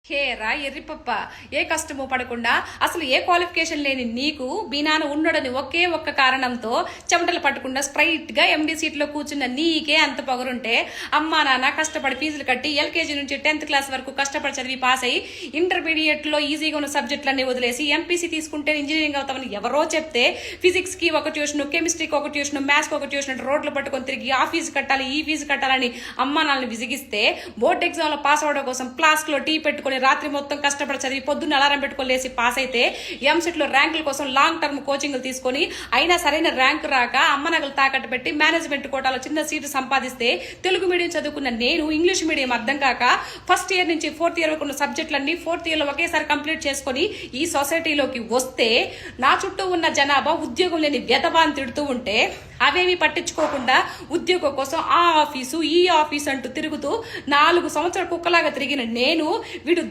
Hera ఎర్రిపప్ప, ఏ కష్టమో పడకుండా అసలు ఏ క్వాలిఫికేషన్ లేని నీకు మీ నాన్న ఉండడని ఒకే ఒక్క కారణంతో చెమటలు పట్టకుండా స్ట్రైట్ గా ఎండి సీట్ లో కూర్చున్న నీకే అంత పొగరుంటే, అమ్మా నాన్న కష్టపడి ఫీజులు కట్టి ఎల్కేజీ నుంచి 10th క్లాస్ వరకు కష్టపడి చదివి పాస్ అయ్యి ఇంటర్మీడియట్ లో ఈజీగా ఉన్న సబ్జెక్టులన్నీ వదిలేసి ఎంపీసీ తీసుకుంటే ఇంజనీరింగ్ అవుతామని ఎవరో చెప్తే, ఫిజిక్స్ కి ఒక ట్యూషన్, కెమిస్ట్రీకి ఒక ట్యూషన్, మ్యాథ్స్ కి ఒక ట్యూషన్, రోడ్లు పట్టుకొని తిరిగి ఆ ఫీజు కట్టాలి ఈ ఫీజు కట్టాలని అమ్మా నాన్నని విసిగిస్తే, బోర్డ్ ఎగ్జామ్ లో పాస్ అవడం కోసం ఫ్లాస్క్ లో టీ పెట్టుకుని రాత్రి మొత్తం కష్టపడి చదివి పొద్దున్న అలారం పెట్టుకొని లేసి పాస్ అయితే, ఎంసెట్ లో ర్యాంకుల కోసం లాంగ్ టర్మ్ కోచింగ్లు తీసుకొని అయినా సరైన ర్యాంకు రాక అమ్మ నగలు తాకట్టు పెట్టి మేనేజ్మెంట్ కోటాలో చిన్న సీటు సంపాదిస్తే, తెలుగు మీడియం చదువుకున్న నేను ఇంగ్లీష్ మీడియం అర్థం కాక ఫస్ట్ ఇయర్ నుంచి 4th ఇయర్ వరకు ఉన్న సబ్జెక్టులన్నీ 4th ఇయర్ లో ఒకేసారి కంప్లీట్ చేసుకుని ఈ సొసైటీలోకి వస్తే, నా చుట్టూ ఉన్న జనాభా ఉద్యోగం లేని వ్యధవాన్ని తిడుతూ ఉంటే అవేమి పట్టించుకోకుండా ఉద్యోగం కోసం ఆ ఆఫీసు ఈ ఆఫీసు అంటూ తిరుగుతూ 4 సంవత్సరాల కుక్కలాగా తిరిగిన నేను, వీడు